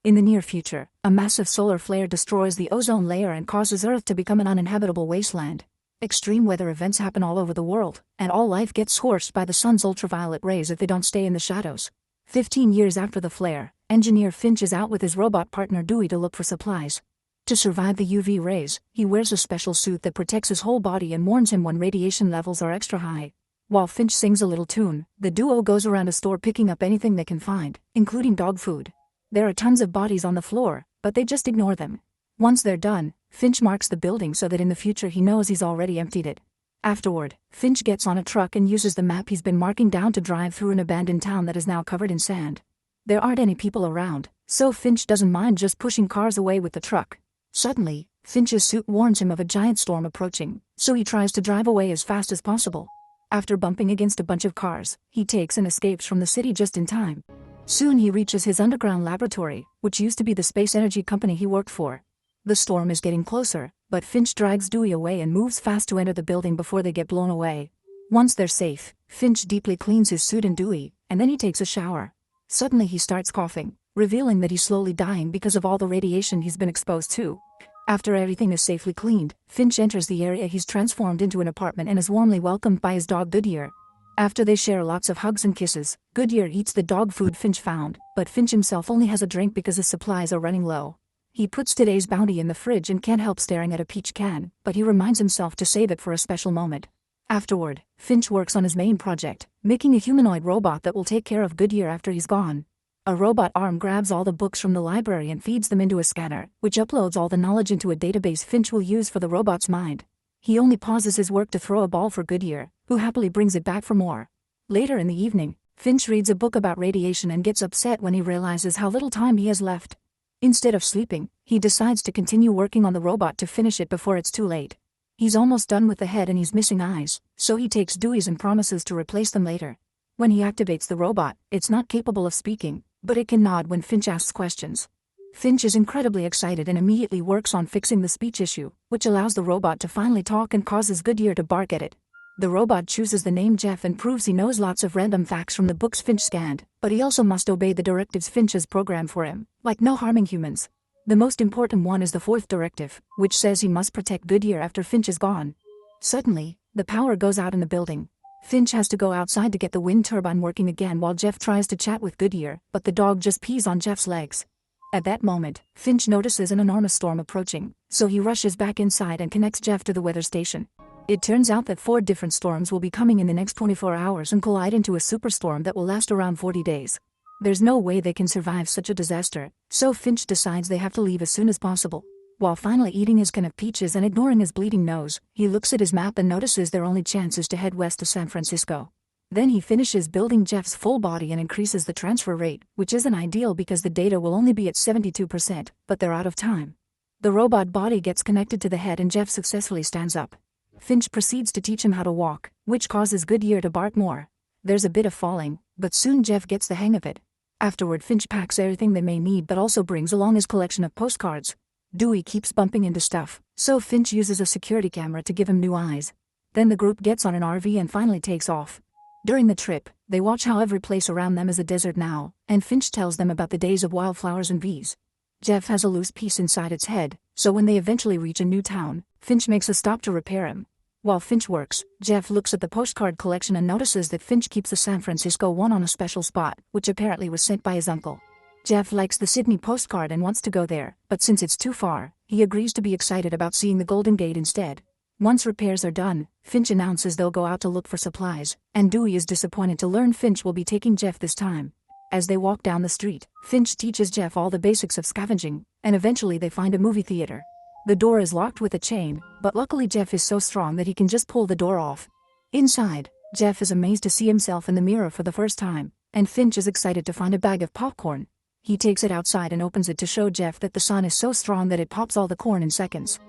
In the near future, a massive solar flare destroys the ozone layer and causes Earth to become an uninhabitable wasteland. Extreme weather events happen all over the world, and all life gets scorched by the sun's ultraviolet rays if they don't stay in the shadows. 15 years after the flare, engineer Finch is out with his robot partner Dewey to look for supplies. To survive the UV rays, he wears a special suit that protects his whole body and warns him when radiation levels are extra high. While Finch sings a little tune, the duo goes around a store picking up anything they can find, including dog food. There are tons of bodies on the floor, but they just ignore them. Once they're done, Finch marks the building so that in the future he knows he's already emptied it. Afterward, Finch gets on a truck and uses the map he's been marking down to drive through an abandoned town that is now covered in sand. There aren't any people around, so Finch doesn't mind just pushing cars away with the truck. Suddenly, Finch's suit warns him of a giant storm approaching, so he tries to drive away as fast as possible. After bumping against a bunch of cars, he takes and escapes from the city just in time. Soon he reaches his underground laboratory, which used to be the space energy company he worked for. The storm is getting closer, but Finch drags Dewey away and moves fast to enter the building before they get blown away. Once they're safe, Finch deeply cleans his suit and Dewey, and then he takes a shower. Suddenly he starts coughing, revealing that he's slowly dying because of all the radiation he's been exposed to. After everything is safely cleaned, Finch enters the area he's transformed into an apartment and is warmly welcomed by his dog Goodyear. After they share lots of hugs and kisses, Goodyear eats the dog food Finch found, but Finch himself only has a drink because his supplies are running low. He puts today's bounty in the fridge and can't help staring at a peach can, but he reminds himself to save it for a special moment. Afterward, Finch works on his main project, making a humanoid robot that will take care of Goodyear after he's gone. A robot arm grabs all the books from the library and feeds them into a scanner, which uploads all the knowledge into a database Finch will use for the robot's mind. He only pauses his work to throw a ball for Goodyear, who happily brings it back for more. Later in the evening, Finch reads a book about radiation and gets upset when he realizes how little time he has left. Instead of sleeping, he decides to continue working on the robot to finish it before it's too late. He's almost done with the head and he's missing eyes, so he takes Dewey's and promises to replace them later. When he activates the robot, it's not capable of speaking, but it can nod when Finch asks questions. Finch is incredibly excited and immediately works on fixing the speech issue, which allows the robot to finally talk and causes Goodyear to bark at it. The robot chooses the name Jeff and proves he knows lots of random facts from the books Finch scanned, but he also must obey the directives Finch has programmed for him, like no harming humans. The most important one is the fourth directive, which says he must protect Goodyear after Finch is gone. Suddenly, the power goes out in the building. Finch has to go outside to get the wind turbine working again while Jeff tries to chat with Goodyear, but the dog just pees on Jeff's legs. At that moment, Finch notices an enormous storm approaching, so he rushes back inside and connects Jeff to the weather station. It turns out that 4 different storms will be coming in the next 24 hours and collide into a superstorm that will last around 40 days. There's no way they can survive such a disaster, so Finch decides they have to leave as soon as possible. While finally eating his can of peaches and ignoring his bleeding nose, he looks at his map and notices their only chance is to head west to San Francisco. Then he finishes building Jeff's full body and increases the transfer rate, which isn't ideal because the data will only be at 72%, but they're out of time. The robot body gets connected to the head and Jeff successfully stands up. Finch proceeds to teach him how to walk, which causes Goodyear to bark more. There's a bit of falling, but soon Jeff gets the hang of it. Afterward, Finch packs everything they may need but also brings along his collection of postcards. Dewey keeps bumping into stuff, so Finch uses a security camera to give him new eyes. Then the group gets on an RV and finally takes off. During the trip, they watch how every place around them is a desert now, and Finch tells them about the days of wildflowers and bees. Jeff has a loose piece inside its head, so when they eventually reach a new town, Finch makes a stop to repair him. While Finch works, Jeff looks at the postcard collection and notices that Finch keeps the San Francisco one on a special spot, which apparently was sent by his uncle. Jeff likes the Sydney postcard and wants to go there, but since it's too far, he agrees to be excited about seeing the Golden Gate instead. Once repairs are done, Finch announces they'll go out to look for supplies, and Dewey is disappointed to learn Finch will be taking Jeff this time. As they walk down the street, Finch teaches Jeff all the basics of scavenging, and eventually they find a movie theater. The door is locked with a chain, but luckily Jeff is so strong that he can just pull the door off. Inside, Jeff is amazed to see himself in the mirror for the first time, and Finch is excited to find a bag of popcorn. He takes it outside and opens it to show Jeff that the sun is so strong that it pops all the corn in seconds.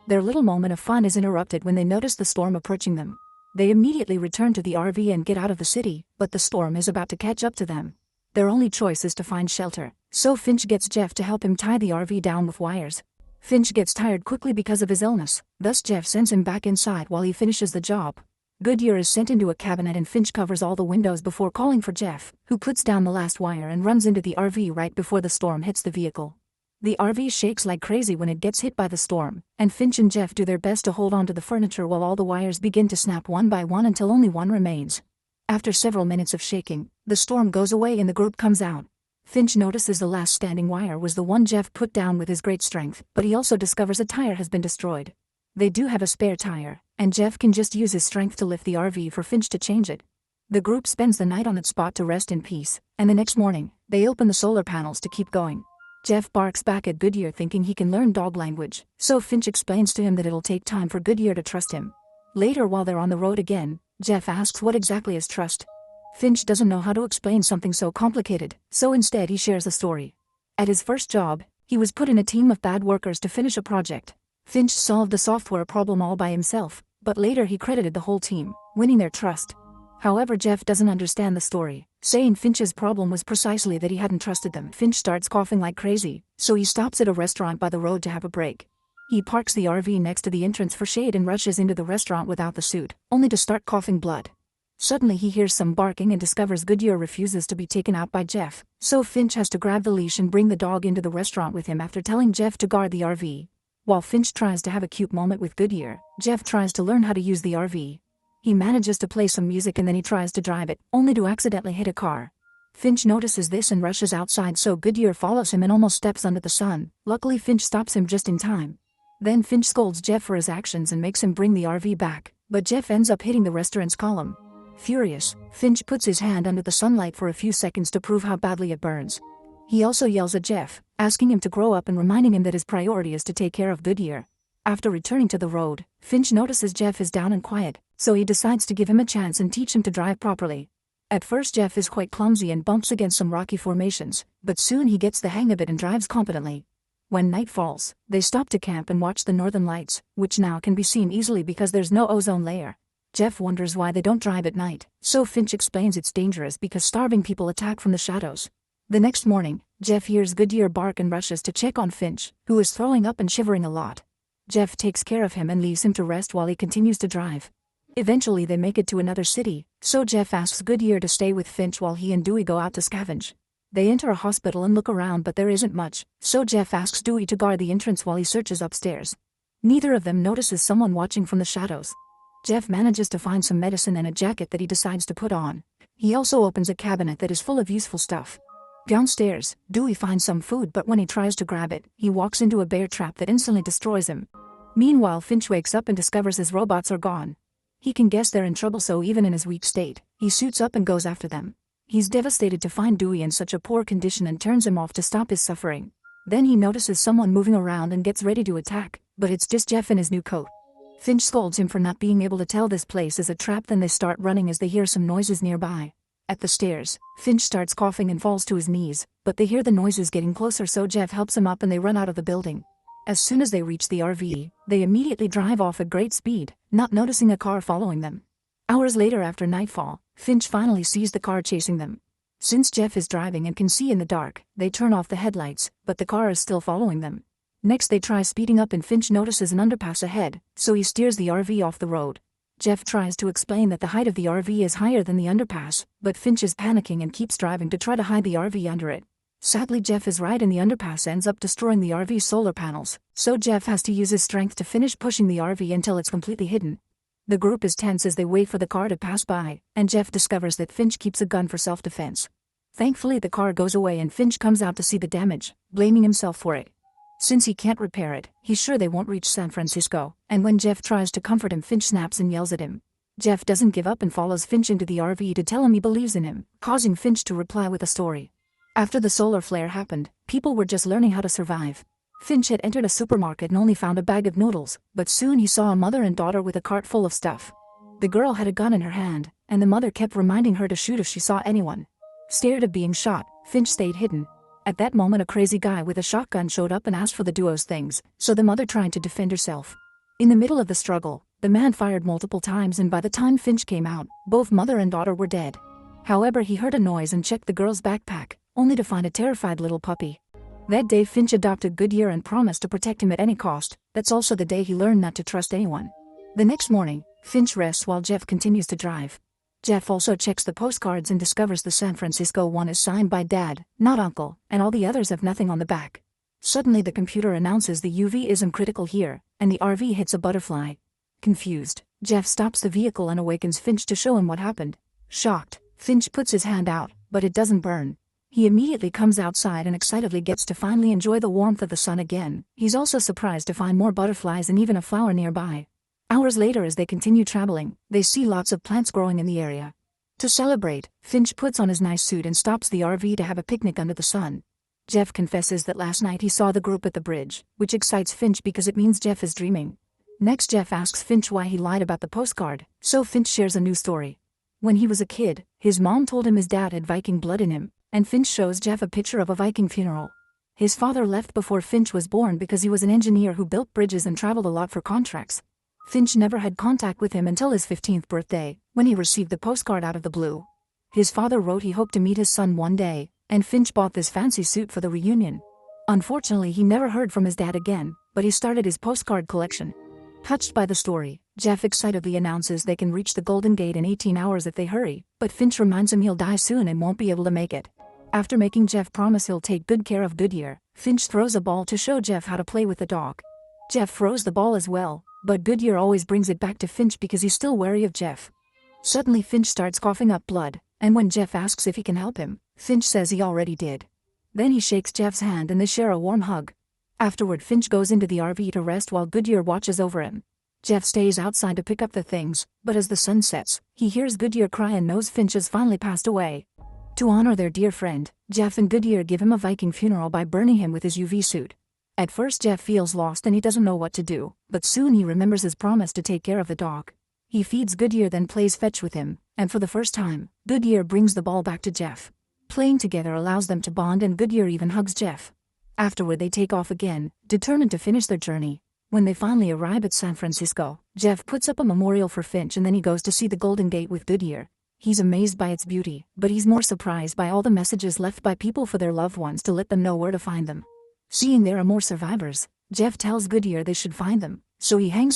Their little moment of fun is interrupted when they notice the storm approaching them. They immediately return to the RV and get out of the city, but the storm is about to catch up to them. Their only choice is to find shelter, so Finch gets Jeff to help him tie the RV down with wires. Finch gets tired quickly because of his illness, thus Jeff sends him back inside while he finishes the job. Goodyear is sent into a cabinet and Finch covers all the windows before calling for Jeff, who puts down the last wire and runs into the RV right before the storm hits the vehicle. The RV shakes like crazy when it gets hit by the storm, and Finch and Jeff do their best to hold on to the furniture while all the wires begin to snap one by one until only one remains. After several minutes of shaking, the storm goes away and the group comes out. Finch notices the last standing wire was the one Jeff put down with his great strength, but he also discovers a tire has been destroyed. They do have a spare tire, and Jeff can just use his strength to lift the RV for Finch to change it. The group spends the night on its spot to rest in peace, and the next morning, they open the solar panels to keep going. Jeff barks back at Goodyear thinking he can learn dog language, so Finch explains to him that it'll take time for Goodyear to trust him. Later, while they're on the road again, Jeff asks what exactly is trust. Finch doesn't know how to explain something so complicated, so instead he shares a story. At his first job, he was put in a team of bad workers to finish a project. Finch solved the software problem all by himself, but later he credited the whole team, winning their trust. However, Jeff doesn't understand the story, saying Finch's problem was precisely that he hadn't trusted them. Finch starts coughing like crazy, so he stops at a restaurant by the road to have a break. He parks the RV next to the entrance for shade and rushes into the restaurant without the suit, only to start coughing blood. Suddenly he hears some barking and discovers Goodyear refuses to be taken out by Jeff, so Finch has to grab the leash and bring the dog into the restaurant with him after telling Jeff to guard the RV. While Finch tries to have a cute moment with Goodyear, Jeff tries to learn how to use the RV. He manages to play some music and then he tries to drive it, only to accidentally hit a car. Finch notices this and rushes outside, so Goodyear follows him and almost steps under the sun. Luckily Finch stops him just in time. Then Finch scolds Jeff for his actions and makes him bring the RV back, but Jeff ends up hitting the restaurant's column. Furious, Finch puts his hand under the sunlight for a few seconds to prove how badly it burns. He also yells at Jeff, asking him to grow up and reminding him that his priority is to take care of Goodyear. After returning to the road, Finch notices Jeff is down and quiet, so he decides to give him a chance and teach him to drive properly. At first Jeff is quite clumsy and bumps against some rocky formations, but soon he gets the hang of it and drives competently. When night falls, they stop to camp and watch the northern lights, which now can be seen easily because there's no ozone layer. Jeff wonders why they don't drive at night, so Finch explains it's dangerous because starving people attack from the shadows. The next morning, Jeff hears Goodyear bark and rushes to check on Finch, who is throwing up and shivering a lot. Jeff takes care of him and leaves him to rest while he continues to drive. Eventually they make it to another city, so Jeff asks Goodyear to stay with Finch while he and Dewey go out to scavenge. They enter a hospital and look around, but there isn't much, so Jeff asks Dewey to guard the entrance while he searches upstairs. Neither of them notices someone watching from the shadows. Jeff manages to find some medicine and a jacket that he decides to put on. He also opens a cabinet that is full of useful stuff. Downstairs, Dewey finds some food, but when he tries to grab it, he walks into a bear trap that instantly destroys him. Meanwhile, Finch wakes up and discovers his robots are gone. He can guess they're in trouble, so even in his weak state, he suits up and goes after them. He's devastated to find Dewey in such a poor condition and turns him off to stop his suffering. Then he notices someone moving around and gets ready to attack, but it's just Jeff in his new coat. Finch scolds him for not being able to tell this place is a trap. Then they start running as they hear some noises nearby. At the stairs, Finch starts coughing and falls to his knees, but they hear the noises getting closer, so Jeff helps him up and they run out of the building. As soon as they reach the RV, they immediately drive off at great speed, not noticing a car following them. Hours later, after nightfall, Finch finally sees the car chasing them. Since Jeff is driving and can see in the dark, they turn off the headlights, but the car is still following them. Next they try speeding up and Finch notices an underpass ahead, so he steers the RV off the road. Jeff tries to explain that the height of the RV is higher than the underpass, but Finch is panicking and keeps driving to try to hide the RV under it. Sadly, Jeff is right and the underpass ends up destroying the RV's solar panels, so Jeff has to use his strength to finish pushing the RV until it's completely hidden. The group is tense as they wait for the car to pass by, and Jeff discovers that Finch keeps a gun for self-defense. Thankfully the car goes away and Finch comes out to see the damage, blaming himself for it. Since he can't repair it, he's sure they won't reach San Francisco, and when Jeff tries to comfort him, Finch snaps and yells at him. Jeff doesn't give up and follows Finch into the RV to tell him he believes in him, causing Finch to reply with a story. After the solar flare happened, people were just learning how to survive. Finch had entered a supermarket and only found a bag of noodles, but soon he saw a mother and daughter with a cart full of stuff. The girl had a gun in her hand, and the mother kept reminding her to shoot if she saw anyone. Scared of being shot, Finch stayed hidden. At that moment, a crazy guy with a shotgun showed up and asked for the duo's things, so the mother tried to defend herself. In the middle of the struggle, the man fired multiple times, and by the time Finch came out, both mother and daughter were dead. However, he heard a noise and checked the girl's backpack, only to find a terrified little puppy. That day Finch adopted Goodyear and promised to protect him at any cost. That's also the day he learned not to trust anyone. The next morning, Finch rests while Jeff continues to drive. Jeff also checks the postcards and discovers the San Francisco one is signed by Dad, not Uncle, and all the others have nothing on the back. Suddenly the computer announces the UV isn't critical here, and the RV hits a butterfly. Confused, Jeff stops the vehicle and awakens Finch to show him what happened. Shocked, Finch puts his hand out, but it doesn't burn. He immediately comes outside and excitedly gets to finally enjoy the warmth of the sun again. He's also surprised to find more butterflies and even a flower nearby. Hours later, as they continue traveling, they see lots of plants growing in the area. To celebrate, Finch puts on his nice suit and stops the RV to have a picnic under the sun. Jeff confesses that last night he saw the group at the bridge, which excites Finch because it means Jeff is dreaming. Next, Jeff asks Finch why he lied about the postcard, so Finch shares a new story. When he was a kid, his mom told him his dad had Viking blood in him, and Finch shows Jeff a picture of a Viking funeral. His father left before Finch was born because he was an engineer who built bridges and traveled a lot for contracts. Finch never had contact with him until his 15th birthday, when he received the postcard out of the blue. His father wrote he hoped to meet his son one day, and Finch bought this fancy suit for the reunion. Unfortunately, he never heard from his dad again, but he started his postcard collection. Touched by the story, Jeff excitedly announces they can reach the Golden Gate in 18 hours if they hurry, but Finch reminds him he'll die soon and won't be able to make it. After making Jeff promise he'll take good care of Goodyear, Finch throws a ball to show Jeff how to play with the dog. Jeff throws the ball as well, but Goodyear always brings it back to Finch because he's still wary of Jeff. Suddenly Finch starts coughing up blood, and when Jeff asks if he can help him, Finch says he already did. Then he shakes Jeff's hand and they share a warm hug. Afterward, Finch goes into the RV to rest while Goodyear watches over him. Jeff stays outside to pick up the things, but as the sun sets, he hears Goodyear cry and knows Finch has finally passed away. To honor their dear friend, Jeff and Goodyear give him a Viking funeral by burning him with his UV suit. At first, Jeff feels lost and he doesn't know what to do, but soon he remembers his promise to take care of the dog. He feeds Goodyear, then plays fetch with him, and for the first time, Goodyear brings the ball back to Jeff. Playing together allows them to bond, and Goodyear even hugs Jeff. Afterward, they take off again, determined to finish their journey. When they finally arrive at San Francisco, Jeff puts up a memorial for Finch and then he goes to see the Golden Gate with Goodyear. He's amazed by its beauty, but he's more surprised by all the messages left by people for their loved ones to let them know where to find them. Seeing there are more survivors, Jeff tells Goodyear they should find them, so he hangs up